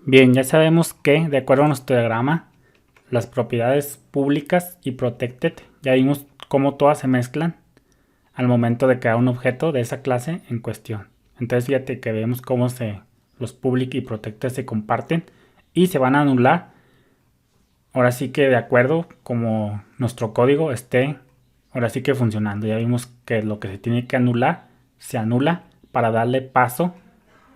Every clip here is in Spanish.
Bien, ya sabemos que, de acuerdo a nuestro diagrama, las propiedades públicas y protected, ya vimos cómo todas se mezclan al momento de crear un objeto de esa clase en cuestión. Entonces fíjate que vemos cómo los public y protected se comparten y se van a anular. Ahora sí que de acuerdo como nuestro código esté ahora sí que funcionando. Ya vimos que lo que se tiene que anular se anula para darle paso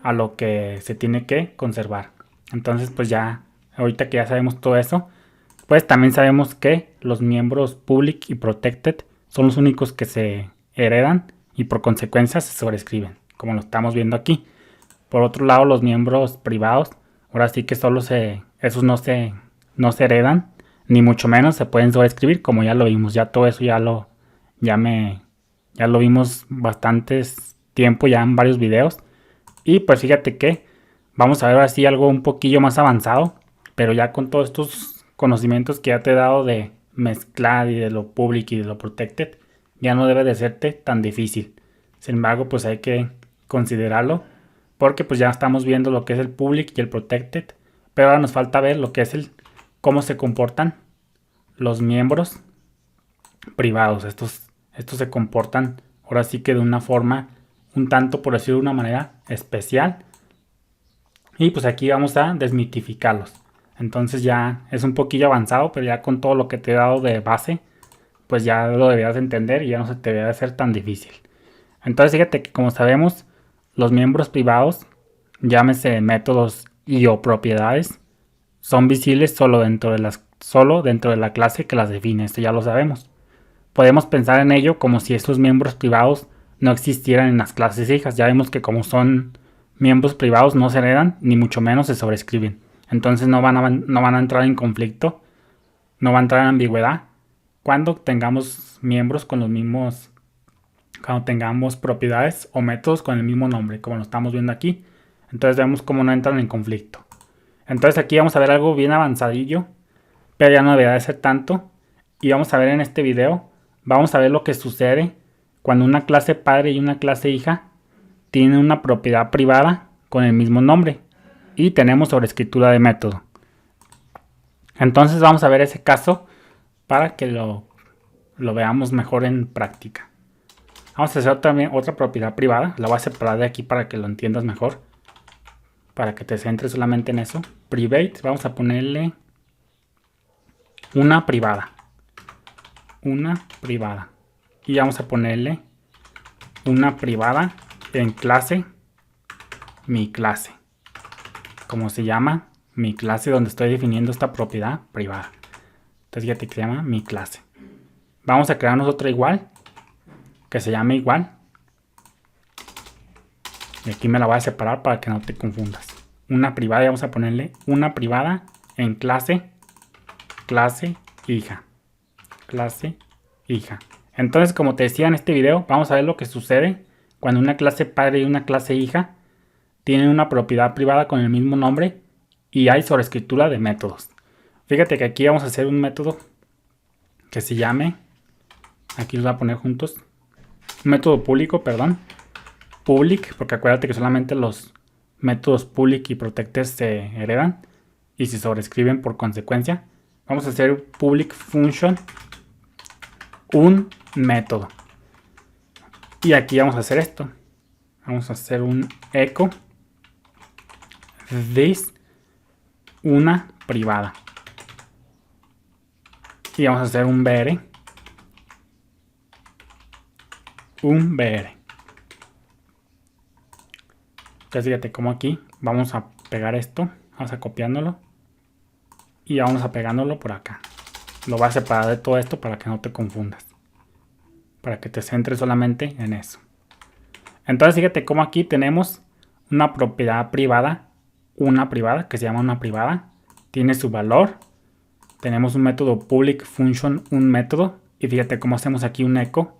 a lo que se tiene que conservar. Entonces pues ya ahorita que ya sabemos todo eso, pues también sabemos que los miembros public y protected son los únicos que se heredan y por consecuencia se sobrescriben, como lo estamos viendo aquí. Por otro lado, los miembros privados, ahora sí que esos no se heredan, ni mucho menos se pueden sobreescribir, como ya lo vimos. Ya todo eso ya lo vimos bastantes tiempo ya en varios videos. Y pues fíjate que vamos a ver así algo un poquillo más avanzado, pero ya con todos estos conocimientos que ya te he dado de mezclar y de lo public y de lo protected, ya no debe de serte tan difícil. Sin embargo, pues hay que considerarlo porque pues ya estamos viendo lo que es el public y el protected, pero ahora nos falta ver lo que es cómo se comportan los miembros privados. Estos se comportan ahora sí que de una forma un tanto, por decirlo de una manera, especial. Y pues aquí vamos a desmitificarlos. Entonces ya es un poquillo avanzado, pero ya con todo lo que te he dado de base, pues ya lo deberías entender y ya no se te debe hacer tan difícil. Entonces fíjate que como sabemos, los miembros privados, llámese métodos y o propiedades, son visibles solo dentro de la clase que las define. Esto ya lo sabemos. Podemos pensar en ello como si estos miembros privados no existieran en las clases hijas. Ya vemos que como son miembros privados no se heredan, ni mucho menos se sobrescriben. Entonces no van a entrar en conflicto, no va a entrar en ambigüedad cuando tengamos miembros con los mismos, cuando tengamos propiedades o métodos con el mismo nombre, como lo estamos viendo aquí. Entonces vemos cómo no entran en conflicto. Entonces aquí vamos a ver algo bien avanzadillo, pero ya no debería de ser tanto. Y vamos a ver en este video, vamos a ver lo que sucede cuando una clase padre y una clase hija tienen una propiedad privada con el mismo nombre y tenemos sobreescritura de método. Entonces vamos a ver ese caso para que lo veamos mejor en práctica. Vamos a hacer también otra propiedad privada. La voy a separar de aquí para que lo entiendas mejor, para que te centres solamente en eso. Private, vamos a ponerle una privada. Y vamos a ponerle una privada en clase, mi clase. Como se llama mi clase donde estoy definiendo esta propiedad privada. Entonces fíjate que se llama mi clase. Vamos a crearnos otra igual, que se llame igual. Y aquí me la voy a separar para que no te confundas. Una privada y vamos a ponerle una privada en clase, hija. Clase, hija. Entonces, como te decía en este video, vamos a ver lo que sucede cuando una clase padre y una clase hija tienen una propiedad privada con el mismo nombre y hay sobreescritura de métodos. Fíjate que aquí vamos a hacer un método que se llame, aquí los voy a poner juntos, un método público, perdón, public, porque acuérdate que solamente los métodos public y protected se heredan y se sobrescriben por consecuencia. Vamos a hacer public function, un método. Y aquí vamos a hacer esto. Vamos a hacer un echo this, una privada. Y vamos a hacer un br. Entonces fíjate como aquí vamos a pegar esto. Vamos a copiándolo. Y vamos a pegándolo por acá. Lo voy a separar de todo esto para que no te confundas. Para que te centres solamente en eso. Entonces fíjate cómo aquí tenemos una propiedad privada. Una privada que se llama una privada. Tiene su valor. Tenemos un método public function, un método. Y fíjate cómo hacemos aquí un echo.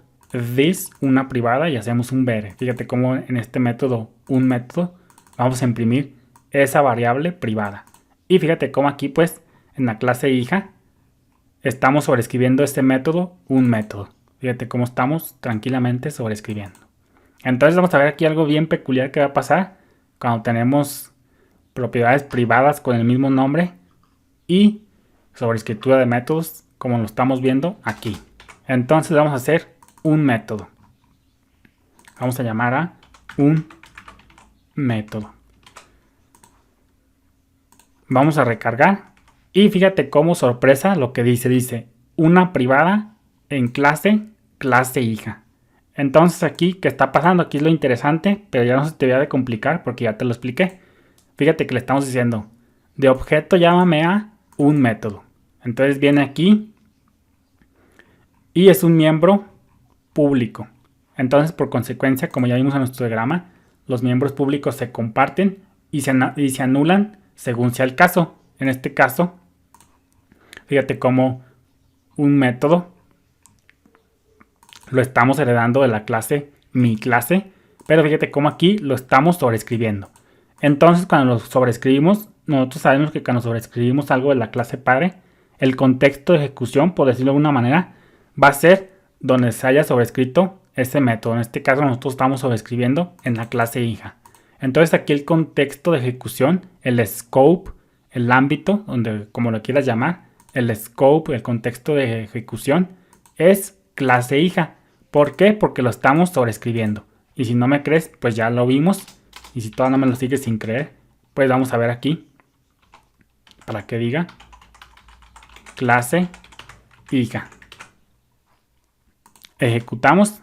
This, una privada, y hacemos un var. Fíjate cómo en este método, un método, vamos a imprimir esa variable privada. Y fíjate cómo aquí pues en la clase hija estamos sobreescribiendo este método, un método. Fíjate cómo estamos tranquilamente sobreescribiendo. Entonces vamos a ver aquí algo bien peculiar que va a pasar cuando tenemos propiedades privadas con el mismo nombre y sobreescritura de métodos como lo estamos viendo aquí. Entonces vamos a hacer un método. Vamos a llamar a un método. Vamos a recargar y fíjate como sorpresa lo que dice una privada en clase hija. Entonces aquí, ¿qué está pasando? Aquí es lo interesante, pero ya no se te debe de complicar porque ya te lo expliqué. Fíjate que le estamos diciendo, de objeto llámame a un método. Entonces viene aquí y es un miembro público. Entonces por consecuencia, como ya vimos en nuestro diagrama, los miembros públicos se comparten y se anulan según sea el caso. En este caso, fíjate cómo un método lo estamos heredando de la clase mi clase, pero fíjate cómo aquí lo estamos sobreescribiendo. Entonces cuando lo sobreescribimos, nosotros sabemos que cuando sobreescribimos algo de la clase padre, el contexto de ejecución, por decirlo de alguna manera, va a ser donde se haya sobrescrito ese método. En este caso nosotros estamos sobreescribiendo en la clase hija. Entonces aquí el contexto de ejecución, el scope, el ámbito, donde como lo quieras llamar, el scope, el contexto de ejecución, es clase hija. ¿Por qué? Porque lo estamos sobreescribiendo. Y si no me crees, pues ya lo vimos. Y si todavía no me lo sigues sin creer, pues vamos a ver aquí. Para que diga clase hija. Ejecutamos.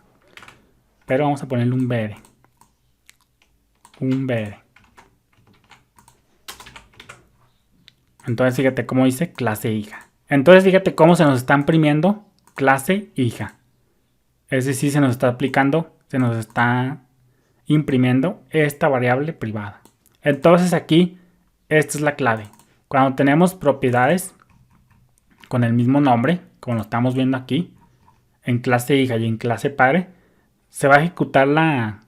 Pero vamos a ponerle un BR. Un BR. Entonces fíjate cómo dice clase hija. Entonces fíjate cómo se nos está imprimiendo clase hija. Es decir, se nos está aplicando, se nos está imprimiendo esta variable privada. Entonces aquí, esta es la clave. Cuando tenemos propiedades con el mismo nombre, como lo estamos viendo aquí, en clase hija y en clase padre, se va a ejecutar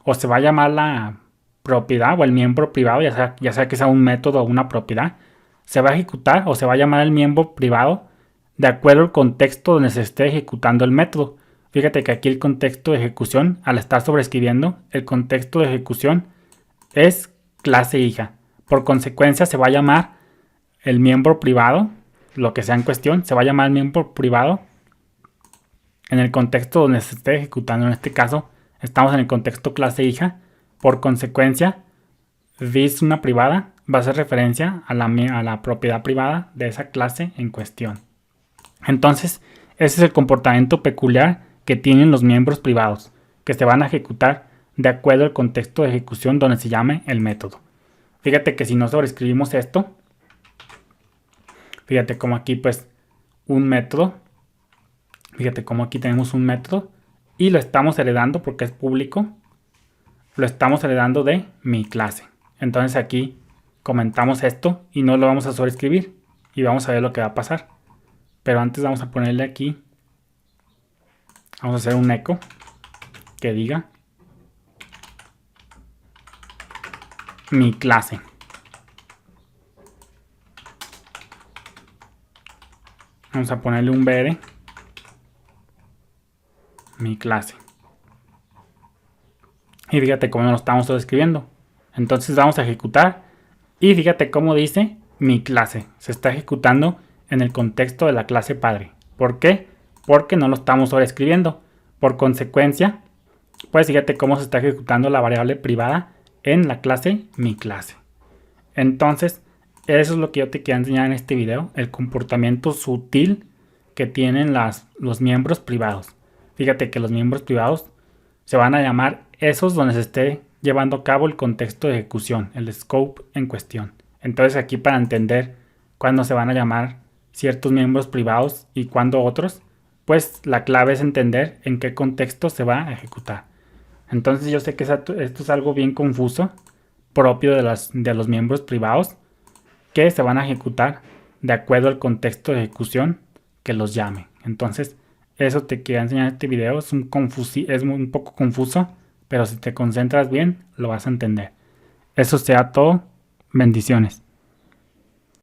o se va a llamar la propiedad o el miembro privado, ya sea que sea un método o una propiedad, se va a ejecutar o se va a llamar el miembro privado de acuerdo al contexto donde se esté ejecutando el método. Fíjate que aquí el contexto de ejecución, al estar sobreescribiendo, el contexto de ejecución es clase hija. Por consecuencia se va a llamar el miembro privado, lo que sea en cuestión, se va a llamar el miembro privado en el contexto donde se esté ejecutando. En este caso, estamos en el contexto clase hija. Por consecuencia, this una privada va a hacer referencia a la propiedad privada de esa clase en cuestión. Entonces, ese es el comportamiento peculiar que tienen los miembros privados, que se van a ejecutar de acuerdo al contexto de ejecución donde se llame el método. Fíjate que si no sobreescribimos esto, fíjate como aquí pues un método, fíjate como aquí tenemos un método y lo estamos heredando porque es público, lo estamos heredando de mi clase. Entonces aquí comentamos esto y no lo vamos a sobreescribir y vamos a ver lo que va a pasar. Pero antes vamos a ponerle aquí, vamos a hacer un eco que diga mi clase. Vamos a ponerle un BR, mi clase. Y fíjate cómo lo estamos escribiendo. Entonces vamos a ejecutar y fíjate cómo dice mi clase. Se está ejecutando en el contexto de la clase padre. ¿Por qué? Porque no lo estamos sobreescribiendo. Por consecuencia, pues fíjate cómo se está ejecutando la variable privada en la clase mi clase. Entonces, eso es lo que yo te quiero enseñar en este video, el comportamiento sutil que tienen los miembros privados. Fíjate que los miembros privados se van a llamar esos donde se esté llevando a cabo el contexto de ejecución, el scope en cuestión. Entonces aquí para entender cuándo se van a llamar ciertos miembros privados y cuándo otros, pues la clave es entender en qué contexto se va a ejecutar. Entonces yo sé que esto es algo bien confuso, propio de los miembros privados, que se van a ejecutar de acuerdo al contexto de ejecución que los llame. Entonces eso te quiero enseñar en este video, es un poco confuso, pero si te concentras bien lo vas a entender. Eso sea todo, bendiciones.